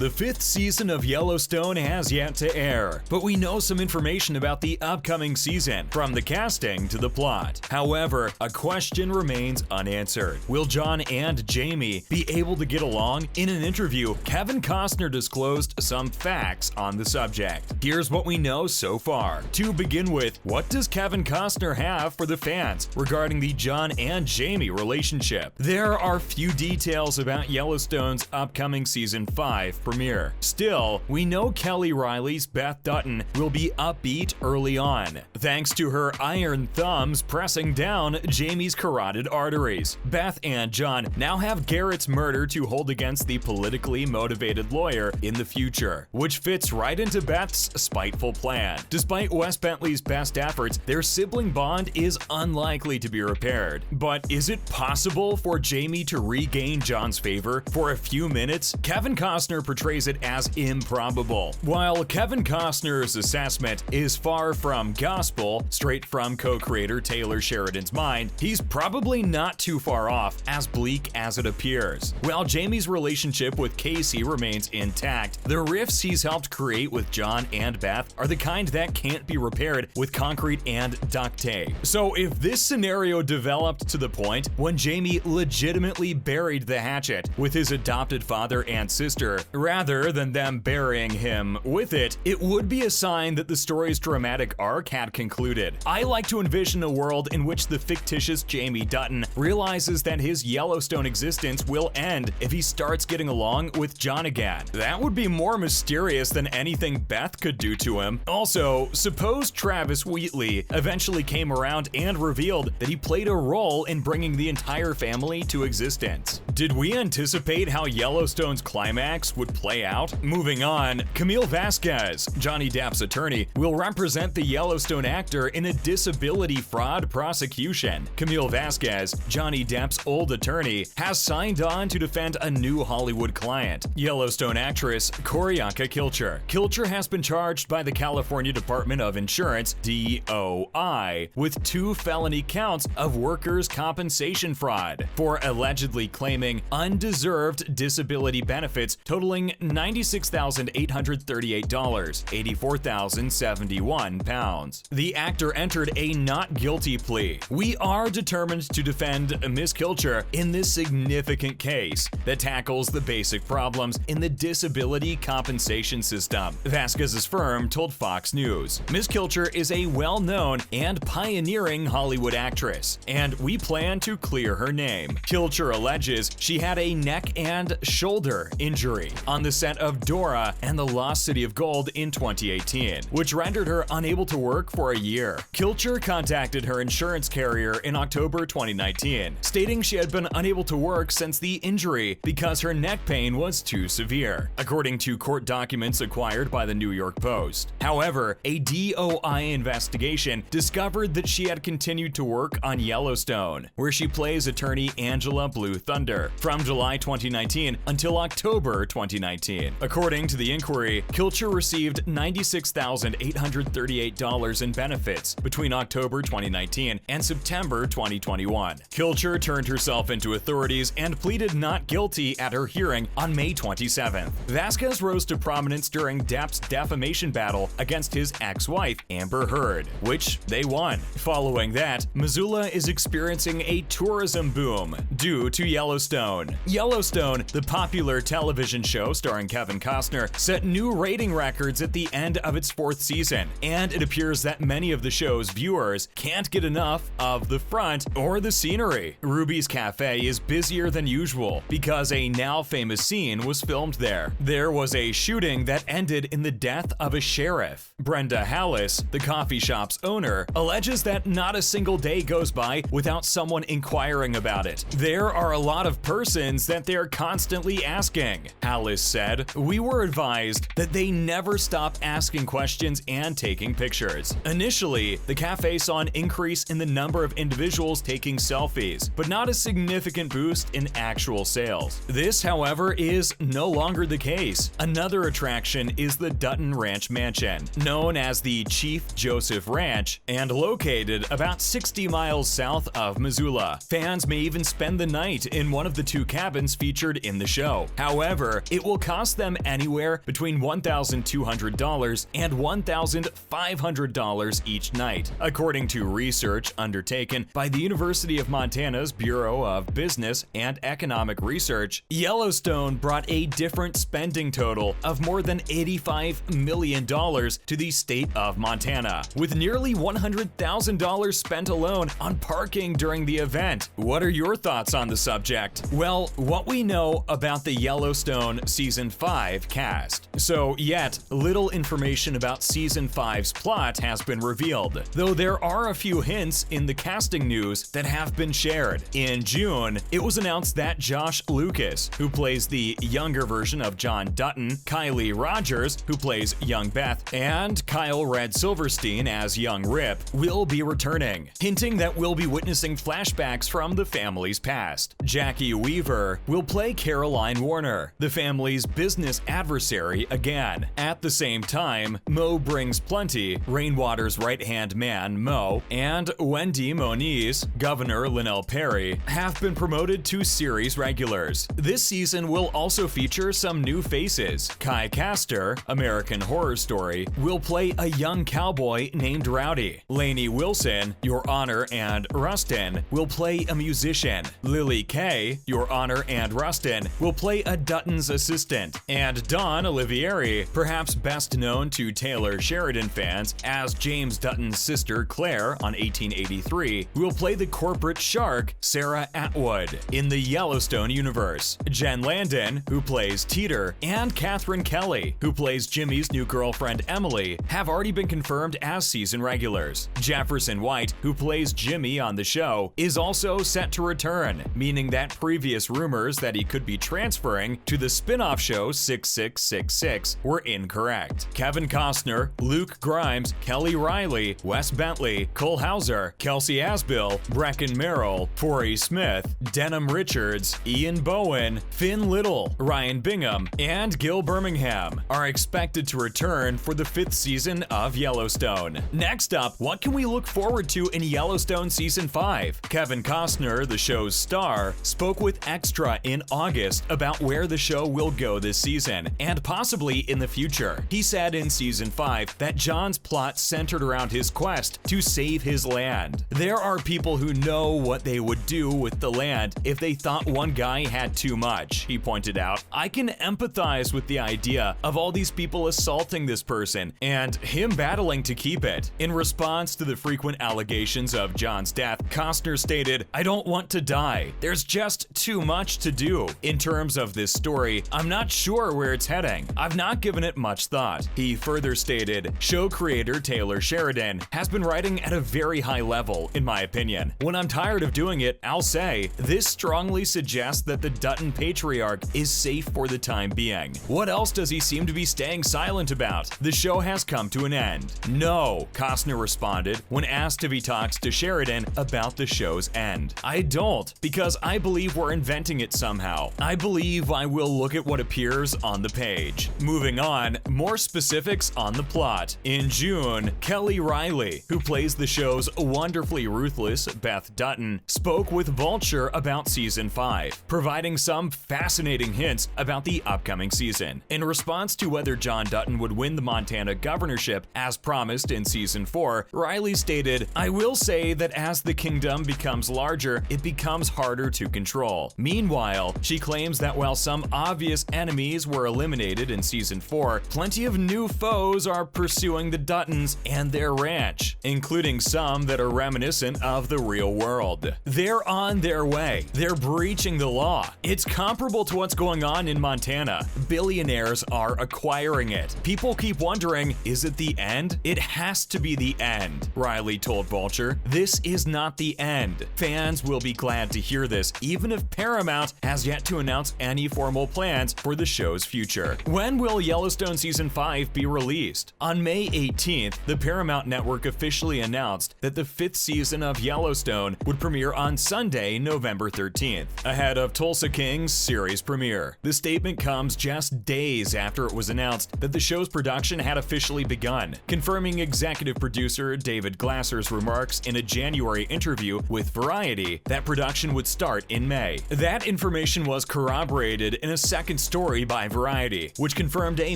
The 5th season of Yellowstone has yet to air, but we know some information about the upcoming season, from the casting to the plot. However, a question remains unanswered. Will John and Jamie be able to get along? In an interview, Kevin Costner disclosed some facts on the subject. Here's what we know so far. To begin with, what does Kevin Costner have for the fans regarding the John and Jamie relationship? There are few details about Yellowstone's upcoming season 5 premiere. Still, we know Kelly Reilly's Beth Dutton will be upbeat early on, thanks to her iron thumbs pressing down Jamie's carotid arteries. Beth and John now have Garrett's murder to hold against the politically motivated lawyer in the future, which fits right into Beth's spiteful plan. Despite Wes Bentley's best efforts, their sibling bond is unlikely to be repaired. But is it possible for Jamie to regain John's favor for a few minutes? Kevin Costner portrays it as improbable. While Kevin Costner's assessment is far from gospel, straight from co-creator Taylor Sheridan's mind, he's probably not too far off, as bleak as it appears. While Jamie's relationship with Casey remains intact, the rifts he's helped create with John and Beth are the kind that can't be repaired with concrete and duct tape. So if this scenario developed to the point when Jamie legitimately buried the hatchet with his adopted father and sister, rather than them burying him with it, it would be a sign that the story's dramatic arc had concluded. I like to envision a world in which the fictitious Jamie Dutton realizes that his Yellowstone existence will end if he starts getting along with John again. That would be more mysterious than anything Beth could do to him. Also, suppose Travis Wheatley eventually came around and revealed that he played a role in bringing the entire family to existence. Did we anticipate how Yellowstone's climax would play out? Moving on, Camille Vasquez, Johnny Depp's attorney, will represent the Yellowstone actor in a disability fraud prosecution. Camille Vasquez, Johnny Depp's old attorney, has signed on to defend a new Hollywood client, Yellowstone actress Corianka Kilcher. Kilcher has been charged by the California Department of Insurance, DOI, with 2 felony counts of workers' compensation fraud for allegedly claiming undeserved disability benefits totaling $96,838, 84,071 pounds. The actor entered a not guilty plea. We are determined to defend Ms. Kilcher in this significant case that tackles the basic problems in the disability compensation system, Vasquez's firm told Fox News. Ms. Kilcher is a well-known and pioneering Hollywood actress, and we plan to clear her name. Kilcher alleges she had a neck and shoulder injury on the set of Dora and the Lost City of Gold in 2018, which rendered her unable to work for a year. Kilcher contacted her insurance carrier in October 2019, stating she had been unable to work since the injury because her neck pain was too severe, according to court documents acquired by the New York Post. However, a DOI investigation discovered that she had continued to work on Yellowstone, where she plays attorney Angela Blue Thunder, from July 2019 until October 2019. According to the inquiry, Kilcher received $96,838 in benefits between October 2019 and September 2021. Kilcher turned herself into authorities and pleaded not guilty at her hearing on May 27th. Vasquez rose to prominence during Depp's defamation battle against his ex-wife, Amber Heard, which they won. Following that, Missoula is experiencing a tourism boom due to Yellowstone. Yellowstone, the popular television show starring Kevin Costner, set new rating records at the end of its 4th season, and it appears that many of the show's viewers can't get enough of the front or the scenery. Ruby's Cafe is busier than usual because a now famous scene was filmed there. There was a shooting that ended in the death of a sheriff. Brenda Hallis, the coffee shop's owner, alleges that not a single day goes by without someone inquiring about it. There are a lot of persons that they're constantly asking, Hallis said. We were advised that they never stop asking questions and taking pictures. Initially, the cafe saw an increase in the number of individuals taking selfies, but not a significant boost in actual sales. This, however, is no longer the case. Another attraction is the Dutton Ranch Mansion, known as the Chief Joseph Ranch, and located about 60 miles south of Missoula. Fans may even spend the night in one of the 2 cabins featured in the show. However, it will will cost them anywhere between $1,200 and $1,500 each night, according to research undertaken by the University of Montana's Bureau of Business and Economic Research. Yellowstone brought a different spending total of more than $85 million to the state of Montana, with nearly $100,000 spent alone on parking during the event. What are your thoughts on the subject? Well, what we know about the Yellowstone Season 5 cast. So yet, little information about Season 5's plot has been revealed, though there are a few hints in the casting news that have been shared. In June, it was announced that Josh Lucas, who plays the younger version of John Dutton, Kylie Rogers, who plays young Beth, and Kyle Red Silverstein as young Rip, will be returning, hinting that we'll be witnessing flashbacks from the family's past. Jackie Weaver will play Caroline Warner, the family's business adversary again. At the same time, Mo Brings Plenty, Rainwater's right-hand man Mo, and Wendy Moniz, Governor Linnell Perry, have been promoted to series regulars. This season will also feature some new faces. Kai Castor, American Horror Story, will play a young cowboy named Rowdy. Lainey Wilson, Your Honor and Rustin, will play a musician. Lily Kay, Your Honor and Rustin, will play a Dutton's assistant. And Dawn Olivieri, perhaps best known to Taylor Sheridan fans as James Dutton's sister Claire on 1883, will play the corporate shark Sarah Atwood in the Yellowstone universe. Jen Landon, who plays Teeter, and Catherine Kelly, who plays Jimmy's new girlfriend Emily, have already been confirmed as season regulars. Jefferson White, who plays Jimmy on the show, is also set to return, meaning that previous rumors that he could be transferring to the spin-off show 6666 were incorrect. Kevin Costner, Luke Grimes, Kelly Reilly, Wes Bentley, Cole Hauser, Kelsey Asbill, Brecken Merrill, Forey Smith, Denham Richards, Ian Bowen, Finn Little, Ryan Bingham, and Gil Birmingham are expected to return for the 5th season of Yellowstone. Next up, what can we look forward to in Yellowstone Season 5? Kevin Costner, the show's star, spoke with Extra in August about where the show will go this season, and possibly in the future. He said in Season 5 that John's plot centered around his quest to save his land. There are people who know what they would do with the land if they thought one guy had too much, he pointed out. I can empathize with the idea of all these people assaulting this person and him battling to keep it. In response to the frequent allegations of John's death, Costner stated, "I don't want to die. There's just too much to do. In terms of this story, I'm not sure where it's heading. I've not given it much thought." He further stated, "Show creator Taylor Sheridan has been writing at a very high level, in my opinion. When I'm tired of doing it, I'll say, this strongly suggests that the Dutton patriarch is safe for the time being. What else does he seem to be staying silent about? The show has come to an end." "No," Costner responded when asked if he talks to Sheridan about the show's end. "I don't, because I believe we're inventing it somehow. I believe I will look at what appears on the page." Moving on, more specifics on the plot. In June, Kelly Reilly, who plays the show's wonderfully ruthless Beth Dutton, spoke with Vulture about Season 5, providing some fascinating hints about the upcoming season. In response to whether John Dutton would win the Montana governorship as promised in Season 4, Reilly stated, "I will say that as the kingdom becomes larger, it becomes harder to control." Meanwhile, she claims that while some obvious enemies were eliminated in Season 4, plenty of new foes are pursuing the Duttons and their ranch, including some that are reminiscent of the real world. They're on their way. They're breaching the law. It's comparable to what's going on in Montana. Billionaires are acquiring it. People keep wondering, is it the end? It has to be the end, Reilly told Vulture. This is not the end. Fans will be glad to hear this, even if Paramount has yet to announce any formal plans for the show's future. When will Yellowstone Season 5 be released? On May 18th, the Paramount Network officially announced that the 5th season of Yellowstone would premiere on Sunday, November 13th, ahead of Tulsa King's series premiere. The statement comes just days after it was announced that the show's production had officially begun, confirming executive producer David Glasser's remarks in a January interview with Variety that production would start in May. That information was corroborated in a second second story by Variety, which confirmed a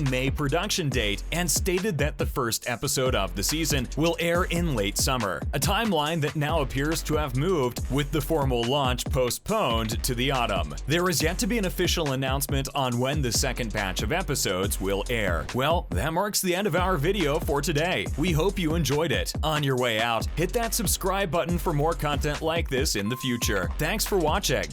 May production date and stated that the first episode of the season will air in late summer, a timeline that now appears to have moved, with the formal launch postponed to the autumn. There is yet to be an official announcement on when the second batch of episodes will air. Well, that marks the end of our video for today. We hope you enjoyed it. On your way out, hit that subscribe button for more content like this in the future. Thanks for watching.